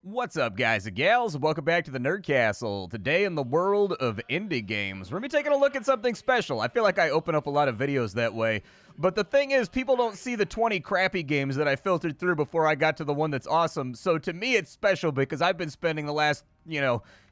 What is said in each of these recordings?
What's up, guys and gals? Welcome back to the Nerd Castle. Today in the world of indie games, we're going to be taking a look at something special. I feel like I open up a lot of videos that way, but the thing is, people don't see the 20 crappy games that I filtered through before I got to the one that's awesome. So to me, it's special because I've been spending the last,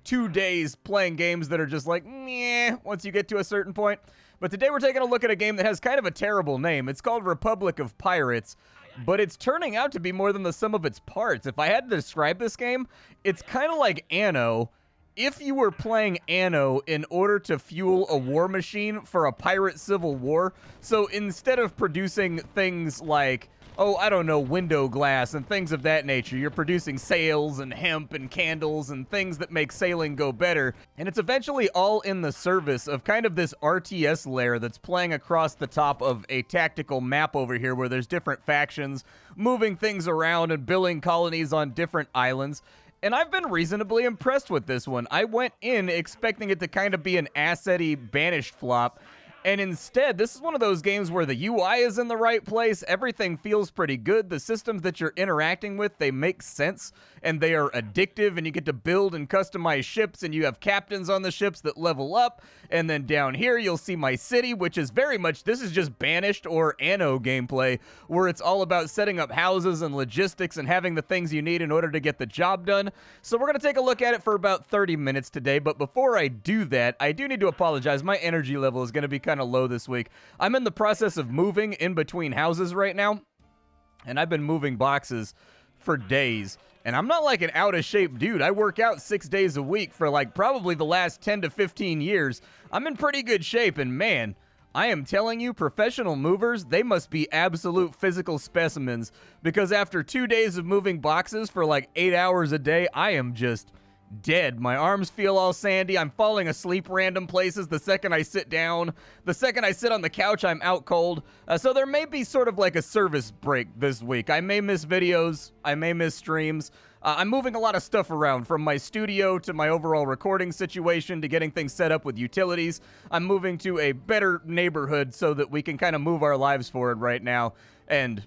2 days playing games that are just like, meh, once you get to a certain point. But today we're taking a look at a game that has kind of a terrible name. It's called Republic of Pirates. But it's turning out to be more than the sum of its parts. If I had to describe this game, it's kind of like Anno. If you were playing Anno in order to fuel a war machine for a pirate civil war, so instead of producing things like, window glass and things of that nature, you're producing sails and hemp and candles and things that make sailing go better. And it's eventually all in the service of kind of this RTS layer that's playing across the top of a tactical map over here where there's different factions moving things around and building colonies on different islands. And I've been reasonably impressed with this one. I went in expecting it to kind of be an asset-y Banished flop. And instead, this is one of those games where the UI is in the right place, everything feels pretty good, the systems that you're interacting with, they make sense, and they are addictive, and you get to build and customize ships, and you have captains on the ships that level up, and then down here you'll see my city, which is very much, this is just Banished or Anno gameplay, where it's all about setting up houses and logistics and having the things you need in order to get the job done. So we're going to take a look at it for about 30 minutes today, but before I do that, I do need to apologize. My energy level is going to be kind of low this week. I'm in the process of moving in between houses right now, and I've been moving boxes for days, and I'm not like an out of shape dude. I work out 6 days a week for like probably the last 10 to 15 years. I'm in pretty good shape, and man, I am telling you, professional movers, they must be absolute physical specimens, because after 2 days of moving boxes for like 8 hours a day, I am just dead. My arms feel all sandy. I'm falling asleep random places the second I sit down. The second I sit on the couch, I'm out cold. So there may be sort of like a service break this week. I may miss videos. I may miss streams. I'm moving a lot of stuff around, from my studio to my overall recording situation to getting things set up with utilities. I'm moving to a better neighborhood so that we can kind of move our lives forward right now. And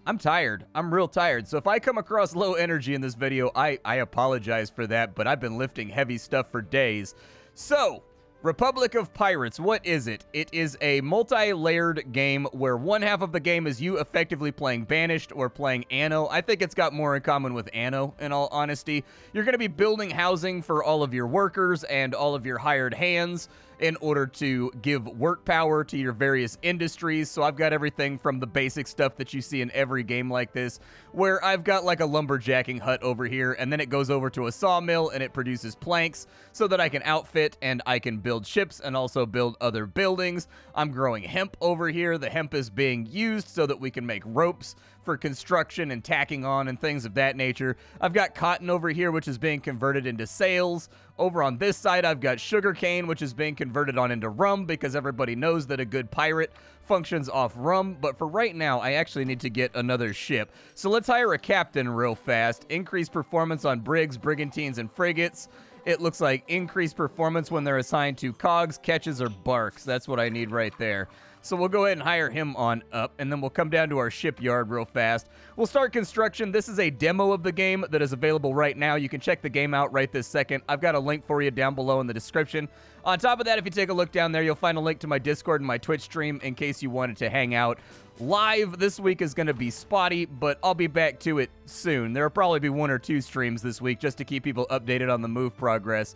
I'm tired. I'm real tired. So if I come across low energy in this video, I apologize for that, but I've been lifting heavy stuff for days. So, Republic of Pirates, what is it? It is a multi-layered game where one half of the game is you effectively playing Banished or playing Anno. I think it's got more in common with Anno, in all honesty. You're going to be building housing for all of your workers and all of your hired hands in order to give work power to your various industries. So I've got everything from the basic stuff that you see in every game like this, where I've got like a lumberjacking hut over here, and then it goes over to a sawmill and it produces planks so that I can outfit and I can build ships and also build other buildings. I'm growing hemp over here. The hemp is being used so that we can make ropes for construction and tacking on and things of that nature. I've got cotton over here, which is being converted into sails. Over on this side, I've got sugarcane, which is being converted on into rum, because everybody knows that a good pirate functions off rum. But for right now, I actually need to get another ship. So let's hire a captain real fast. Increase performance on brigs, brigantines, and frigates. It looks like increased performance when they're assigned to cogs, catches, or barks. That's what I need right there. So we'll go ahead and hire him on up, and then we'll come down to our shipyard real fast. We'll start construction. This is a demo of the game that is available right now. You can check the game out right this second. I've got a link for you down below in the description. On top of that, if you take a look down there, you'll find a link to my Discord and my Twitch stream in case you wanted to hang out live. This week is going to be spotty, but I'll be back to it soon. There will probably be 1 or 2 streams this week just to keep people updated on the move progress.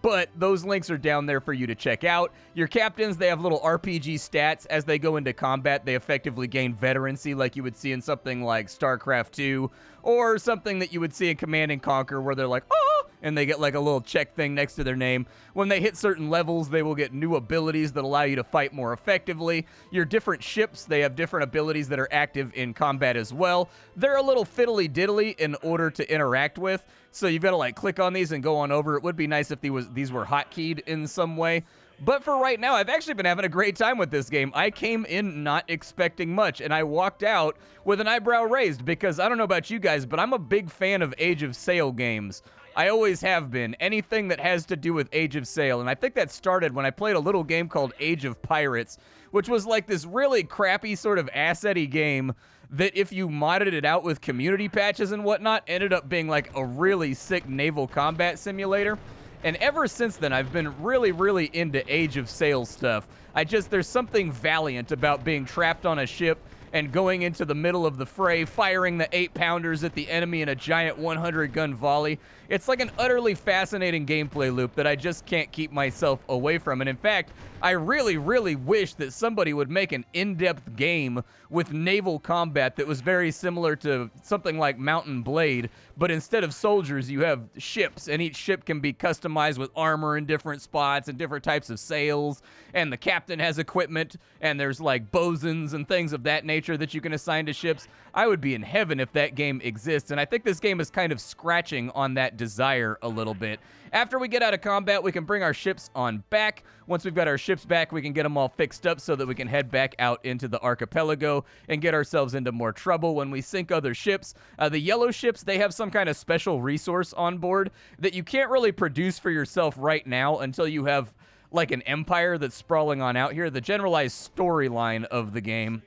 But those links are down there for you to check out. Your captains, they have little RPG stats. As they go into combat, they effectively gain veterancy like you would see in something like StarCraft 2 or something that you would see in Command & Conquer, where they're like, oh, and they get like a little check thing next to their name. When they hit certain levels, they will get new abilities that allow you to fight more effectively. Your different ships, they have different abilities that are active in combat as well. They're a little fiddly-diddly in order to interact with, so you've got to like click on these and go on over. It would be nice if these were hotkeyed in some way. But for right now, I've actually been having a great time with this game. I came in not expecting much, and I walked out with an eyebrow raised, because I don't know about you guys, but I'm a big fan of Age of Sail games. I always have been. Anything that has to do with Age of Sail. And I think that started when I played a little game called Age of Pirates, which was like this really crappy sort of asset-y game that if you modded it out with community patches and whatnot, ended up being like a really sick naval combat simulator. And ever since then, I've been really, really into Age of Sail stuff. There's something valiant about being trapped on a ship and going into the middle of the fray, firing the 8-pounders at the enemy in a giant 100-gun volley. It's like an utterly fascinating gameplay loop that I just can't keep myself away from. And in fact, I really, really wish that somebody would make an in-depth game with naval combat that was very similar to something like Mount & Blade, but instead of soldiers, you have ships, and each ship can be customized with armor in different spots and different types of sails, and the captain has equipment, and there's like bosuns and things of that nature that you can assign to ships. I would be in heaven if that game exists, and I think this game is kind of scratching on that desire a little bit. After we get out of combat, we can bring our ships on back. Once we've got our ships back, we can get them all fixed up so that we can head back out into the archipelago and get ourselves into more trouble when we sink other ships. The yellow ships, they have some kind of special resource on board that you can't really produce for yourself right now until you have like an empire that's sprawling on out here. The generalized storyline of the game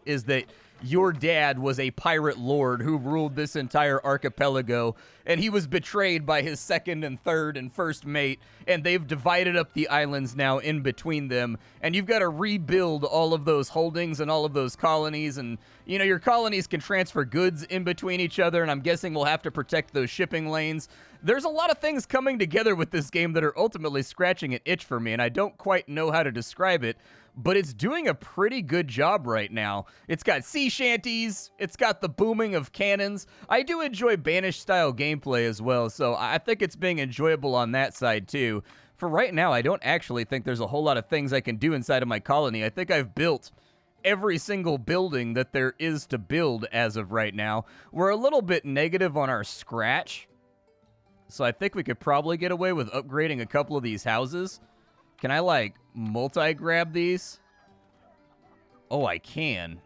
is that your dad was a pirate lord who ruled this entire archipelago, and he was betrayed by his second and third and first mate, and they've divided up the islands now in between them, and you've got to rebuild all of those holdings and all of those colonies, and, you know, your colonies can transfer goods in between each other, and I'm guessing we'll have to protect those shipping lanes. There's a lot of things coming together with this game that are ultimately scratching an itch for me, and I don't quite know how to describe it, but it's doing a pretty good job right now. It's got sea shanties, it's got the booming of cannons. I do enjoy Banished-style gameplay as well, so I think it's being enjoyable on that side too. For right now, I don't actually think there's a whole lot of things I can do inside of my colony. I think I've built every single building that there is to build as of right now. We're a little bit negative on our scratch, so I think we could probably get away with upgrading a couple of these houses. Can I, like, multi-grab these? Oh, I can.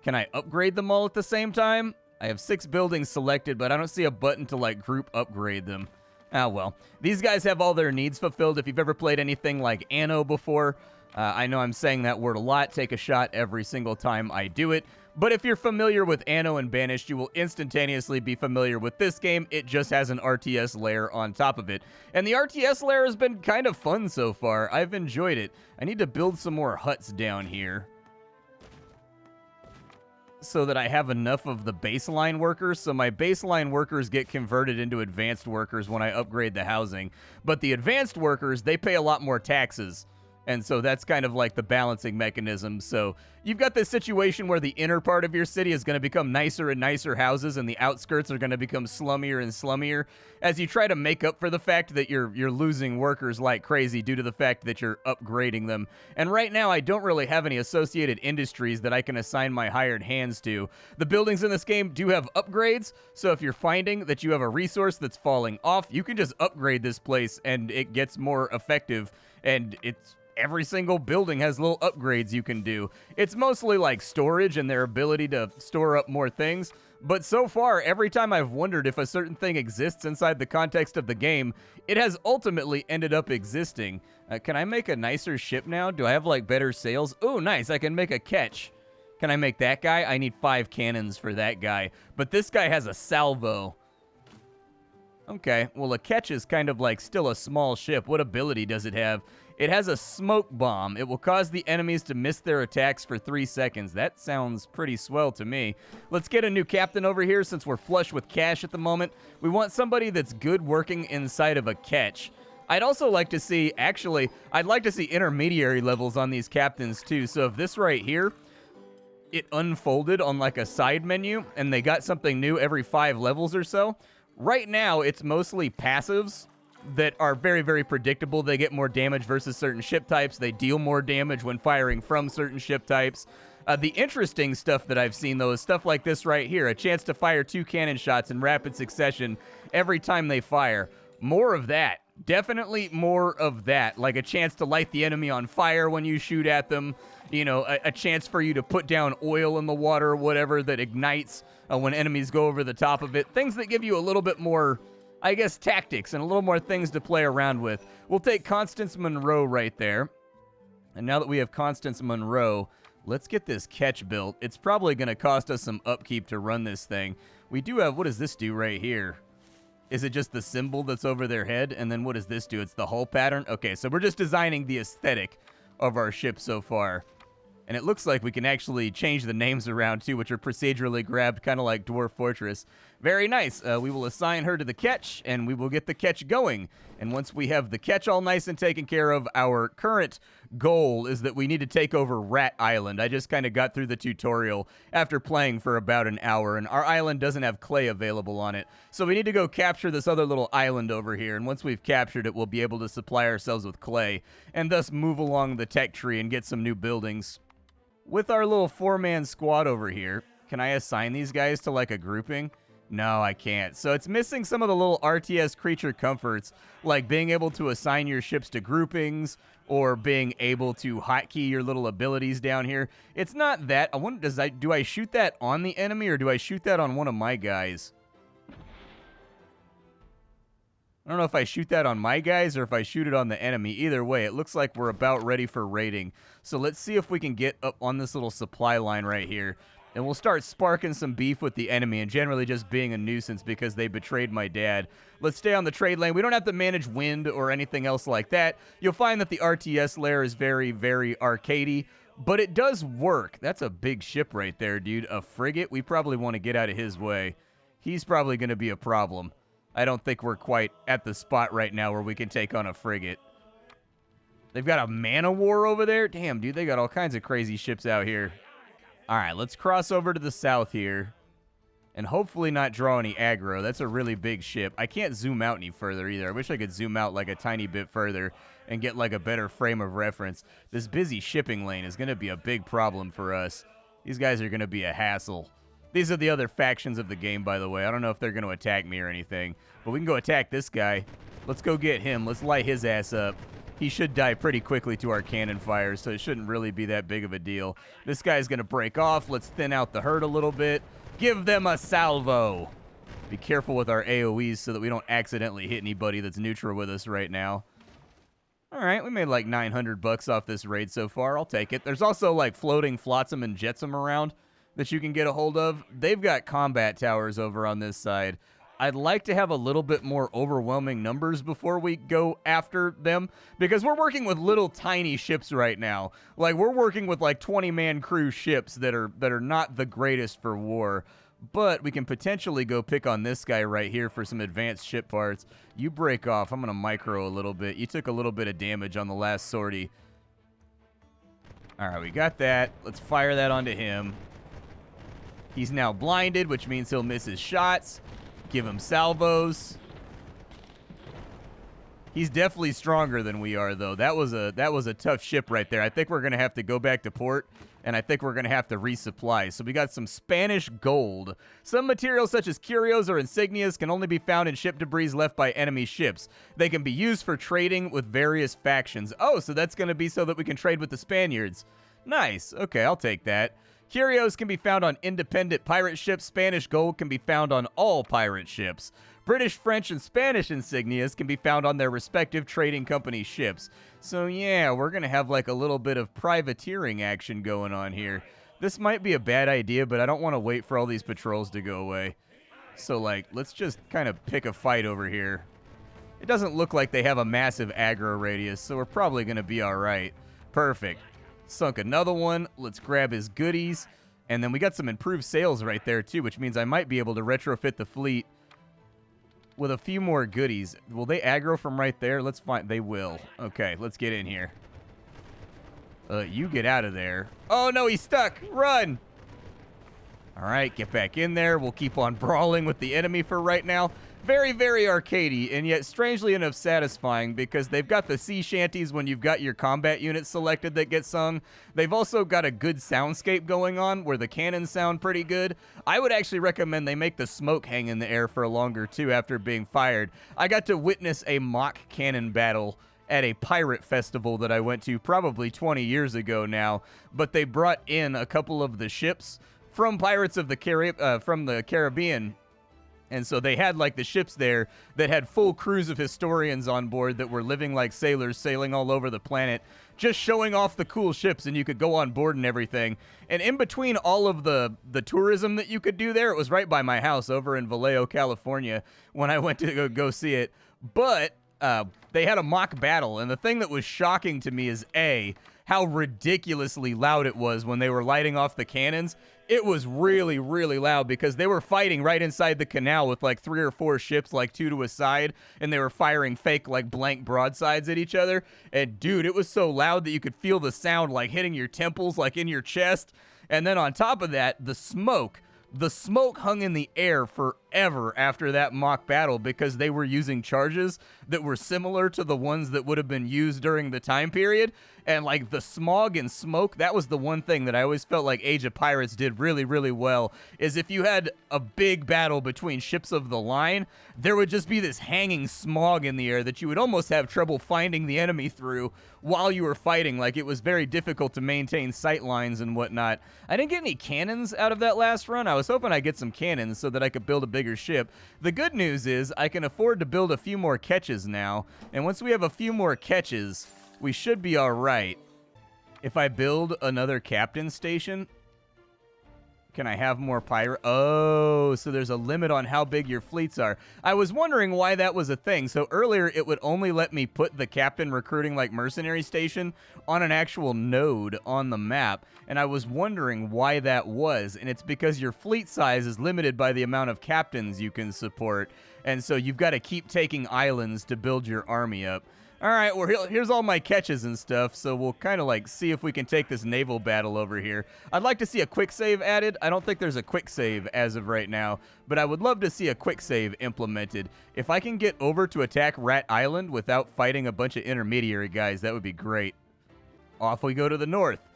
Can I upgrade them all at the same time? I have 6 buildings selected, but I don't see a button to, like, group upgrade them. Ah, well. These guys have all their needs fulfilled. If you've ever played anything like Anno before, I know I'm saying that word a lot. Take a shot every single time I do it. But if you're familiar with Anno and Banished, you will instantaneously be familiar with this game. It just has an RTS layer on top of it. And the RTS layer has been kind of fun so far. I've enjoyed it. I need to build some more huts down here so that I have enough of the baseline workers. So my baseline workers get converted into advanced workers when I upgrade the housing. But the advanced workers, they pay a lot more taxes. And so that's kind of like the balancing mechanism. So you've got this situation where the inner part of your city is going to become nicer and nicer houses, and the outskirts are going to become slummier and slummier as you try to make up for the fact that you're losing workers like crazy due to the fact that you're upgrading them. And right now, I don't really have any associated industries that I can assign my hired hands to. The buildings in this game do have upgrades, so if you're finding that you have a resource that's falling off, you can just upgrade this place and it gets more effective, and it's every single building has little upgrades you can do. It's mostly like storage and their ability to store up more things, but so far, every time I've wondered if a certain thing exists inside the context of the game, it has ultimately ended up existing. Can I make a nicer ship now? Do I have, like, better sails? Oh, nice, I can make a ketch. Can I make that guy? I need 5 cannons for that guy, but this guy has a salvo. Okay, well, a ketch is kind of like still a small ship. What ability does it have? It has a smoke bomb. It will cause the enemies to miss their attacks for 3 seconds. That sounds pretty swell to me. Let's get a new captain over here since we're flush with cash at the moment. We want somebody that's good working inside of a ketch. I'd also like to see, actually, I'd like to see intermediary levels on these captains too. So if this right here, it unfolded on like a side menu and they got something new every 5 levels or so. Right now, it's mostly passives that are very, very predictable. They get more damage versus certain ship types. They deal more damage when firing from certain ship types. The interesting stuff that I've seen, though, is stuff like this right here. A chance to fire 2 cannon shots in rapid succession every time they fire. More of that. Definitely more of that. Like a chance to light the enemy on fire when you shoot at them. You know, a chance for you to put down oil in the water or whatever that ignites when enemies go over the top of it. Things that give you a little bit more, I guess, tactics and a little more things to play around with. We'll take Constance Monroe right there. And now that we have Constance Monroe, Let's get this catch built. It's probably going to cost us some upkeep to run this thing. We do have, what does this do right here? Is it just the symbol that's over their head? And then what does this do? It's the hull pattern? Okay, so we're just designing the aesthetic of our ship so far. And it looks like we can actually change the names around too, which are procedurally grabbed, kind of like Dwarf Fortress. Very nice. We will assign her to the catch, and we will get the catch going. And once we have the catch all nice and taken care of, our current goal is that we need to take over Rat Island. I just kind of got through the tutorial after playing for about an hour, and our island doesn't have clay available on it. So we need to go capture this other little island over here, and once we've captured it, we'll be able to supply ourselves with clay, and thus move along the tech tree and get some new buildings. With our little 4-man squad over here, can I assign these guys to like a grouping? No, I can't. So it's missing some of the little RTS creature comforts, like being able to assign your ships to groupings or being able to hotkey your little abilities down here. It's not that. I wonder, do I shoot that on the enemy or do I shoot that on one of my guys? I don't know if I shoot that on my guys or if I shoot it on the enemy. Either way, it looks like we're about ready for raiding. So let's see if we can get up on this little supply line right here. And we'll start sparking some beef with the enemy and generally just being a nuisance because they betrayed my dad. Let's stay on the trade lane. We don't have to manage wind or anything else like that. You'll find that the RTS layer is very, very arcadey, but it does work. That's a big ship right there, dude. A frigate? We probably want to get out of his way. He's probably going to be a problem. I don't think we're quite at the spot right now where we can take on a frigate. They've got a mana war over there? Damn, dude, they got all kinds of crazy ships out here. All right, let's cross over to the south here and hopefully not draw any aggro. That's a really big ship. I can't zoom out any further either. I wish I could zoom out like a tiny bit further and get like a better frame of reference. This busy shipping lane is going to be a big problem for us. These guys are going to be a hassle. These are the other factions of the game, by the way. I don't know if they're going to attack me or anything, but we can go attack this guy. Let's go get him. Let's light his ass up. He should die pretty quickly to our cannon fire, so it shouldn't really be that big of a deal. This guy's going to break off. Let's thin out the herd a little bit. Give them a salvo. Be careful with our AoEs so that we don't accidentally hit anybody that's neutral with us right now. All right, we made like 900 bucks off this raid so far. I'll take it. There's also like floating flotsam and jetsam around that you can get a hold of. They've got combat towers over on this side. I'd like to have a little bit more overwhelming numbers before we go after them, because we're working with little tiny ships right now. Like, we're working with like 20-man crew ships that are not the greatest for war. But we can potentially go pick on this guy right here for some advanced ship parts. You break off. I'm going to micro a little bit. You took a little bit of damage on the last sortie. All right, we got that. Let's fire that onto him. He's now blinded, which means he'll miss his shots. Give him salvos. He's definitely stronger than we are, though. That was a tough ship right there. I think we're going to have to go back to port, and I think we're going to have to resupply. So we got some Spanish gold. Some materials such as curios or insignias can only be found in ship debris left by enemy ships. They can be used for trading with various factions. Oh, so that's going to be so that we can trade with the Spaniards. Nice. Okay, I'll take that. Curios can be found on independent pirate ships. Spanish gold can be found on all pirate ships. British, French, and Spanish insignias can be found on their respective trading company ships. So yeah, we're going to have like a little bit of privateering action going on here. This might be a bad idea, but I don't want to wait for all these patrols to go away. So like, let's just kind of pick a fight over here. It doesn't look like they have a massive aggro radius, so we're probably going to be all right. Perfect. Sunk another one. Let's grab his goodies. And then we got some improved sails right there too, which means I might be able to retrofit the fleet with a few more goodies. Will they aggro from right there? Let's find. They will. Okay, let's get in here. You get out of there. Oh no, he's stuck. Run. All right, get back in there. We'll keep on brawling with the enemy for right now. Very, very arcadey, and yet strangely enough satisfying, because they've got the sea shanties when you've got your combat units selected that get sung. They've also got a good soundscape going on where the cannons sound pretty good. I would actually recommend they make the smoke hang in the air for longer too after being fired. I got to witness a mock cannon battle at a pirate festival that I went to probably 20 years ago now, but they brought in a couple of the ships from Pirates of the Caribbean, And so they had like the ships there that had full crews of historians on board that were living like sailors, sailing all over the planet, just showing off the cool ships, and you could go on board and everything. And in between all of the tourism that you could do there, it was right by my house over in Vallejo, California, when I went to go see it. But they had a mock battle, and the thing that was shocking to me is how ridiculously loud it was when they were lighting off the cannons. It was really, really loud because they were fighting right inside the canal with like 3 or 4 ships, like 2 to a side, and they were firing fake like blank broadsides at each other. And dude, it was so loud that you could feel the sound like hitting your temples, like in your chest. And then on top of that, the smoke hung in the air forever after that mock battle because they were using charges that were similar to the ones that would have been used during the time period. And like the smog and smoke, that was the one thing that I always felt like Age of Pirates did really, really well, is if you had a big battle between ships of the line, there would just be this hanging smog in the air that you would almost have trouble finding the enemy through while you were fighting. Like, it was very difficult to maintain sight lines and whatnot. I didn't get any cannons out of that last run. I was hoping I'd get some cannons so that I could build a bigger ship. The good news is I can afford to build a few more catches now, and once we have a few more catches, we should be all right. If I build another captain station, can I have more pirate? Oh, so there's a limit on how big your fleets are. I was wondering why that was a thing. So earlier, it would only let me put the captain recruiting like mercenary station on an actual node on the map. And I was wondering why that was. And it's because your fleet size is limited by the amount of captains you can support. And so you've got to keep taking islands to build your army up. All right, well, here's all my catches and stuff, so we'll kind of like see if we can take this naval battle over here. I'd like to see a quick save added. I don't think there's a quick save as of right now, but I would love to see a quick save implemented. If I can get over to attack Rat Island without fighting a bunch of intermediary guys, that would be great. Off we go to the north.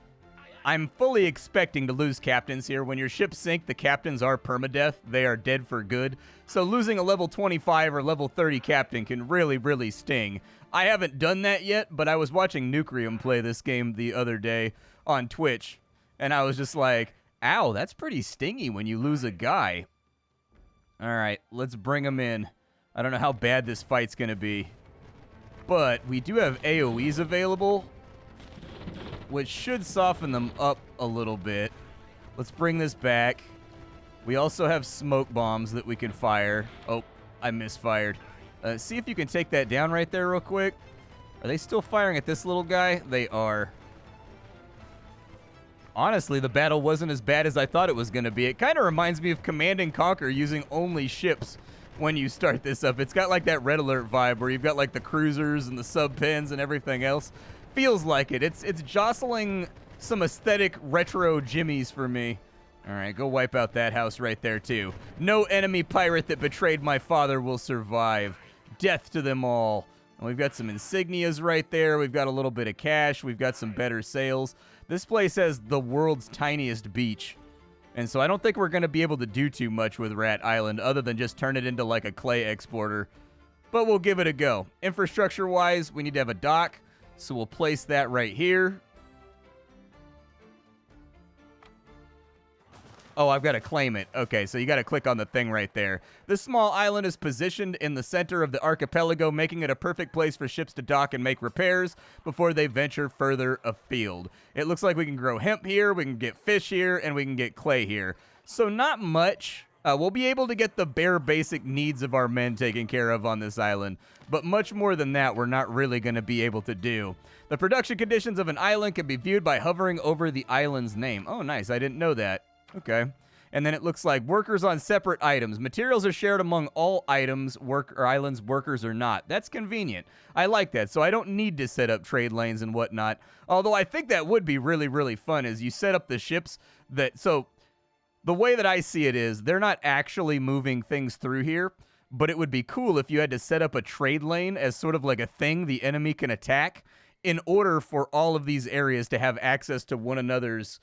I'm fully expecting to lose captains here. When your ships sink, the captains are permadeath. They are dead for good. So losing a level 25 or level 30 captain can really, really sting. I haven't done that yet, but I was watching Nucrium play this game the other day on Twitch, and I was just like, ow, that's pretty stingy when you lose a guy. All right, let's bring him in. I don't know how bad this fight's going to be, but we do have AoEs available, which should soften them up a little bit. Let's bring this back. We also have smoke bombs that we can fire. Oh, I misfired. See if you can take that down right there real quick. Are they still firing at this little guy? They are. Honestly, the battle wasn't as bad as I thought it was going to be. It kind of reminds me of Command and Conquer using only ships when you start this up. It's got like that Red Alert vibe where you've got like the cruisers and the sub-pens and everything else. Feels like it. It's jostling some aesthetic retro jimmies for me. All right, go wipe out that house right there too. No enemy pirate that betrayed my father will survive. Death to them all. And we've got some insignias right there. We've got a little bit of cash. We've got some better sails. This place has the world's tiniest beach. And so I don't think we're going to be able to do too much with Rat Island other than just turn it into like a clay exporter. But we'll give it a go. Infrastructure-wise, we need to have a dock. So we'll place that right here. Oh, I've got to claim it. Okay, so you got to click on the thing right there. This small island is positioned in the center of the archipelago, making it a perfect place for ships to dock and make repairs before they venture further afield. It looks like we can grow hemp here, we can get fish here, and we can get clay here. So not much. We'll be able to get the bare basic needs of our men taken care of on this island, but much more than that we're not really going to be able to do. The production conditions of an island can be viewed by hovering over the island's name. Oh, nice. I didn't know that. Okay. And then it looks like workers on separate items. Materials are shared among all items, islands, workers or not. That's convenient. I like that. So I don't need to set up trade lanes and whatnot. Although I think that would be really, really fun is you set up the ships that... So the way that I see it is they're not actually moving things through here, but it would be cool if you had to set up a trade lane as sort of like a thing the enemy can attack in order for all of these areas to have access to one another's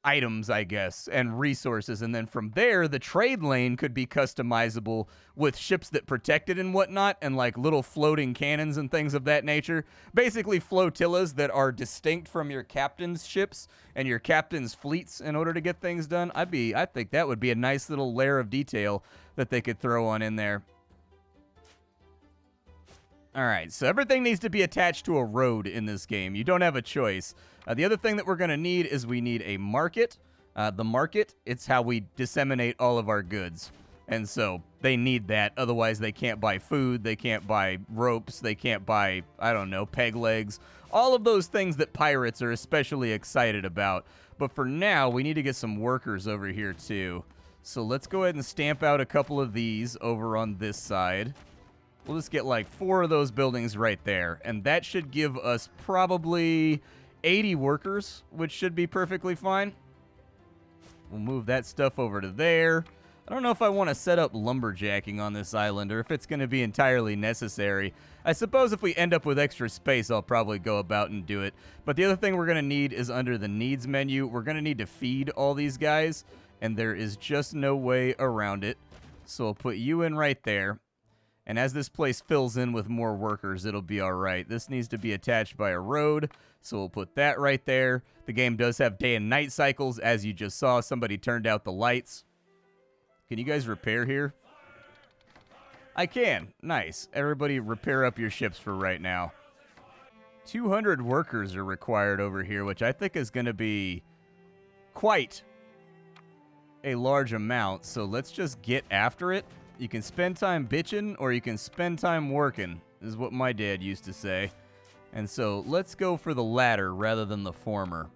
items, I guess, and resources. And then from there, the trade lane could be customizable with ships that protect it and whatnot, and like little floating cannons and things of that nature. Basically, flotillas that are distinct from your captain's ships and your captain's fleets in order to get things done. I think that would be a nice little layer of detail that they could throw on in there. All right, so everything needs to be attached to a road in this game. You don't have a choice. The other thing that we're going to need is we need a market. The market, it's how we disseminate all of our goods. And so they need that. Otherwise, they can't buy food. They can't buy ropes. They can't buy, I don't know, peg legs. All of those things that pirates are especially excited about. But for now, we need to get some workers over here, too. So let's go ahead and stamp out a couple of these over on this side. We'll just get like 4 of those buildings right there. And that should give us probably 80 workers, which should be perfectly fine. We'll move that stuff over to there. I don't know if I want to set up lumberjacking on this island or if it's going to be entirely necessary. I suppose if we end up with extra space, I'll probably go about and do it. But the other thing we're going to need is under the needs menu. We're going to need to feed all these guys, and there is just no way around it. So I'll put you in right there. And as this place fills in with more workers, it'll be all right. This needs to be attached by a road, so we'll put that right there. The game does have day and night cycles, as you just saw. Somebody turned out the lights. Can you guys repair here? I can. Nice. Everybody repair up your ships for right now. 200 workers are required over here, which I think is going to be quite a large amount. So let's just get after it. You can spend time bitching or you can spend time working, is what my dad used to say. And so let's go for the latter rather than the former.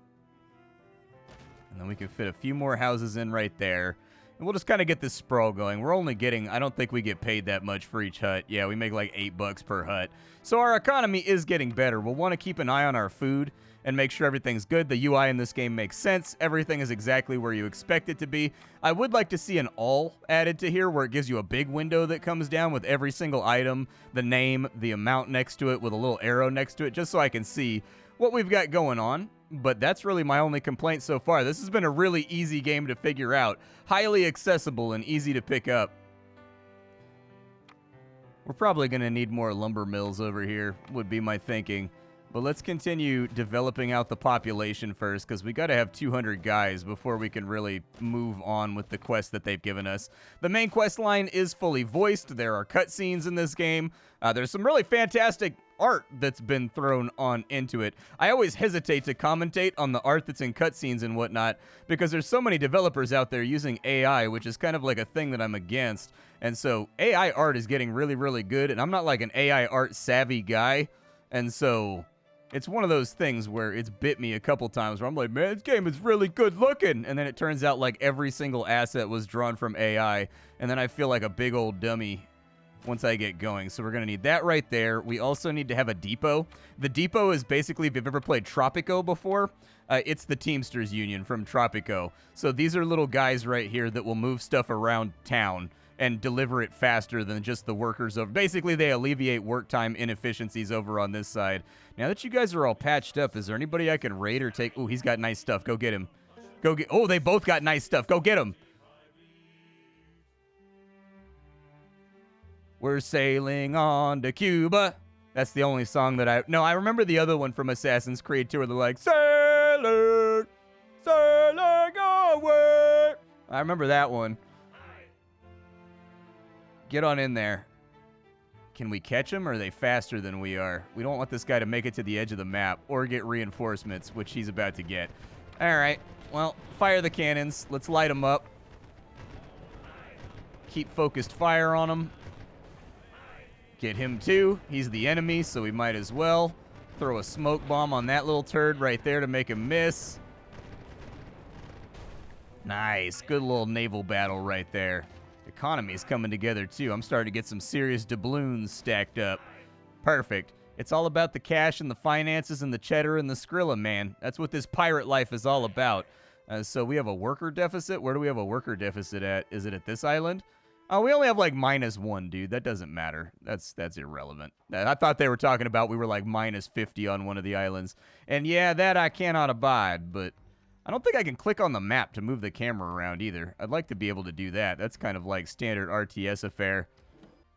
And then we can fit a few more houses in right there. And we'll just kind of get this sprawl going. We're only getting, I don't think we get paid that much for each hut. Yeah, we make like $8 per hut. So our economy is getting better. We'll want to keep an eye on our food and make sure everything's good. The UI in this game makes sense. Everything is exactly where you expect it to be. I would like to see an all added to here where it gives you a big window that comes down with every single item, the name, the amount next to it with a little arrow next to it, just so I can see what we've got going on. But that's really my only complaint so far. This has been a really easy game to figure out. Highly accessible and easy to pick up. We're probably going to need more lumber mills over here, would be my thinking. But let's continue developing out the population first, because we got to have 200 guys before we can really move on with the quest that they've given us. The main quest line is fully voiced. There are cutscenes in this game. There's some really fantastic art that's been thrown on into it. I always hesitate to commentate on the art that's in cutscenes and whatnot, because there's so many developers out there using AI, which is kind of like a thing that I'm against. And so AI art is getting really, really good, and I'm not like an AI art savvy guy. And so it's one of those things where it's bit me a couple times where I'm like, man, this game is really good looking. And then it turns out like every single asset was drawn from AI. And then I feel like a big old dummy once I get going. So we're going to need that right there. We also need to have a depot. The depot is basically, if you've ever played Tropico before, it's the Teamsters Union from Tropico. So these are little guys right here that will move stuff around town and deliver it faster than just the workers over. Basically, they alleviate work time inefficiencies over on this side. Now that you guys are all patched up, is there anybody I can raid or take? Oh, he's got nice stuff. Go get him. Go get. Oh, they both got nice stuff. Go get him. We're sailing on to Cuba. That's the only song that I... No, I remember the other one from Assassin's Creed 2 where they're like, sailing, sailing away. I remember that one. Get on in there. Can we catch them, or are they faster than we are? We don't want this guy to make it to the edge of the map or get reinforcements, which he's about to get. All right. Well, fire the cannons. Let's light them up. Keep focused fire on them. Get him too. He's the enemy, so we might as well throw a smoke bomb on that little turd right there to make him miss. Nice. Good little naval battle right there. Economy's coming together too. I'm starting to get some serious doubloons stacked up. Perfect. It's all about the cash and the finances and the cheddar and the Skrilla, man. That's what this pirate life is all about. So we have a worker deficit. Where do we have a worker deficit at? Is it at this island? Oh, we only have like -1, dude. That doesn't matter. That's irrelevant. I thought they were talking about we were like -50 on one of the islands. And yeah, that I cannot abide, but I don't think I can click on the map to move the camera around either. I'd like to be able to do that. That's kind of like standard RTS affair.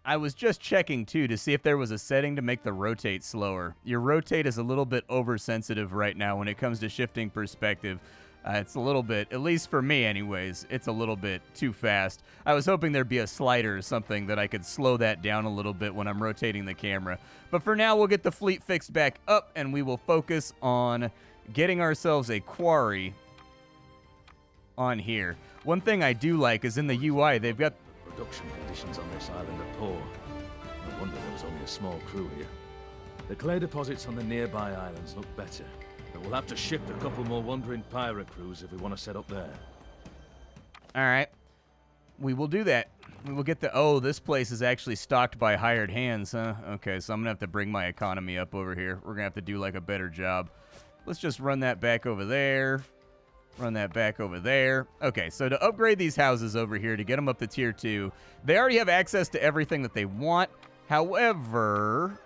I was just checking, too, to see if there was a setting to make the rotate slower. Your rotate is a little bit oversensitive right now when it comes to shifting perspective. It's a little bit, at least for me anyways, it's a little bit too fast. I was hoping there'd be a slider or something that I could slow that down a little bit when I'm rotating the camera. But for now, we'll get the fleet fixed back up, and we will focus on getting ourselves a quarry on here. One thing I do like is in the UI, they've got... Production conditions on this island are poor. No wonder there was only a small crew here. The clay deposits on the nearby islands look better, but we'll have to shift a couple more wandering pirate crews if we want to set up there. All right. We will do that. We will get the... Oh, this place is actually stocked by hired hands, huh? Okay, so I'm going to have to bring my economy up over here. We're going to have to do, like, a better job. Let's just run that back over there. Run that back over there. Okay, so to upgrade these houses over here, to get them up to tier 2, they already have access to everything that they want. However,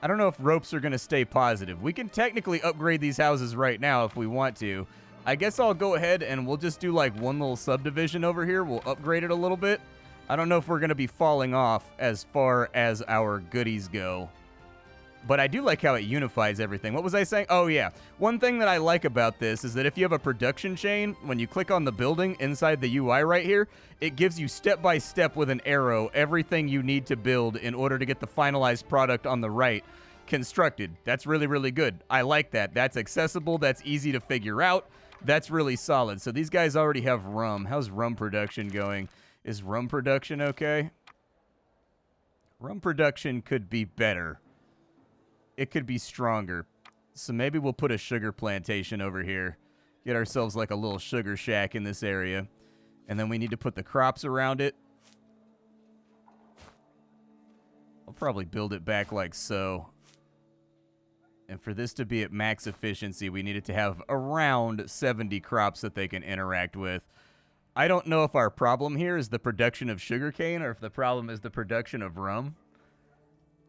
I don't know if ropes are going to stay positive. We can technically upgrade these houses right now if we want to. I guess I'll go ahead and we'll just do like one little subdivision over here. We'll upgrade it a little bit. I don't know if we're going to be falling off as far as our goodies go. But I do like how it unifies everything. What was I saying? Oh, yeah. One thing that I like about this is that if you have a production chain, when you click on the building inside the UI right here, it gives you step-by-step with an arrow everything you need to build in order to get the finalized product on the right constructed. That's really, really good. I like that. That's accessible. That's easy to figure out. That's really solid. So these guys already have rum. How's rum production going? Is rum production okay? Rum production could be better. It could be stronger. So maybe we'll put a sugar plantation over here. Get ourselves like a little sugar shack in this area. And then we need to put the crops around it. I'll probably build it back like so. And for this to be at max efficiency, we need it to have around 70 crops that they can interact with. I don't know if our problem here is the production of sugarcane or if the problem is the production of rum.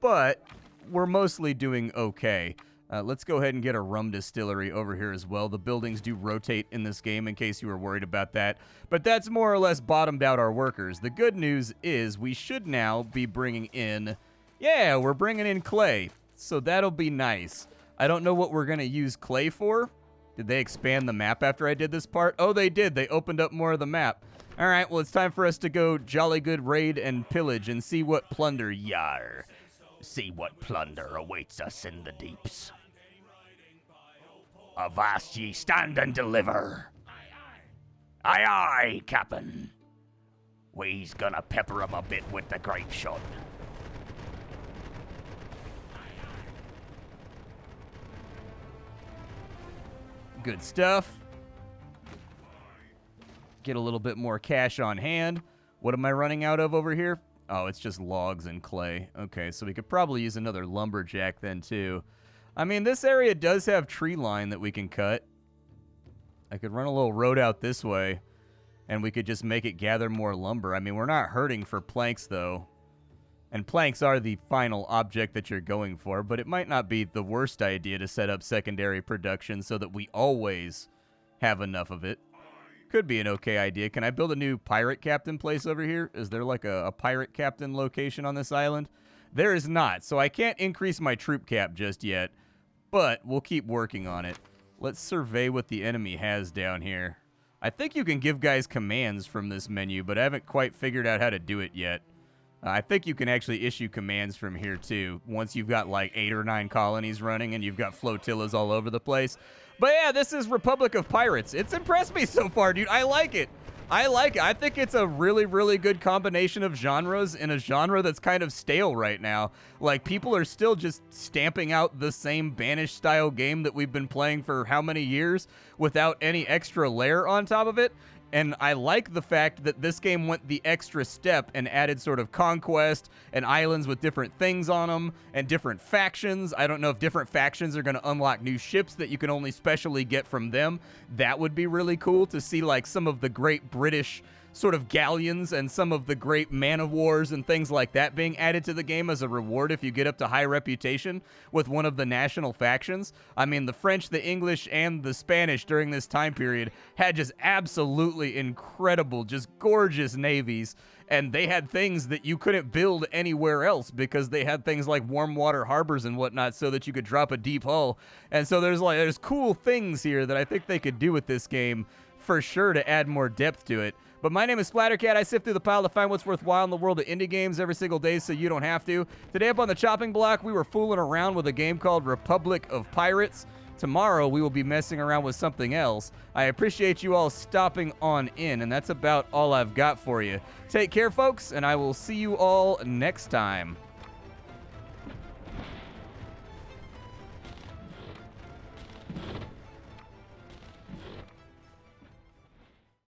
But we're mostly doing okay. Let's go ahead and get a rum distillery over here as well. The buildings do rotate in this game in case you were worried about that. But that's more or less bottomed out our workers. The good news is we should now be bringing in... Yeah, we're bringing in clay. So that'll be nice. I don't know what we're going to use clay for. Did they expand the map after I did this part? Oh, they did. They opened up more of the map. All right, well, it's time for us to go jolly good raid and pillage and see what plunder. Yar. See what plunder awaits us in the deeps. Avast ye, stand and deliver. Aye, aye, Captain. We's gonna pepper 'em a bit with the grape shot. Good stuff. Get a little bit more cash on hand. What am I running out of over here? Oh, it's just logs and clay. Okay, so we could probably use another lumberjack then, too. I mean, this area does have tree line that we can cut. I could run a little road out this way, and we could just make it gather more lumber. I mean, we're not hurting for planks, though. And planks are the final object that you're going for, but it might not be the worst idea to set up secondary production so that we always have enough of it. Could be an okay idea. Can I build a new pirate captain place over here? Is there like a pirate captain location on this island? There is not, so I can't increase my troop cap just yet, but we'll keep working on it. Let's survey what the enemy has down here. I think you can give guys commands from this menu, but I haven't quite figured out how to do it yet. I think you can actually issue commands from here, too, once you've got like 8 or 9 colonies running and you've got flotillas all over the place. But yeah, this is Republic of Pirates. It's impressed me so far, dude. I like it. I like it. I think it's a really, really good combination of genres in a genre that's kind of stale right now. Like, people are still just stamping out the same Banished-style game that we've been playing for how many years without any extra layer on top of it. And I like the fact that this game went the extra step and added sort of conquest and islands with different things on them and different factions. I don't know if different factions are going to unlock new ships that you can only specially get from them. That would be really cool to see like some of the great British sort of galleons and some of the great man-of-wars and things like that being added to the game as a reward if you get up to high reputation with one of the national factions. I mean, the French, the English, and the Spanish during this time period had just absolutely incredible, just gorgeous navies, and they had things that you couldn't build anywhere else because they had things like warm water harbors and whatnot so that you could drop a deep hull. And so there's cool things here that I think they could do with this game for sure to add more depth to it. But my name is Splattercat. I sift through the pile to find what's worthwhile in the world of indie games every single day so you don't have to. Today up on the chopping block, we were fooling around with a game called Republic of Pirates. Tomorrow, we will be messing around with something else. I appreciate you all stopping on in, and that's about all I've got for you. Take care, folks, and I will see you all next time.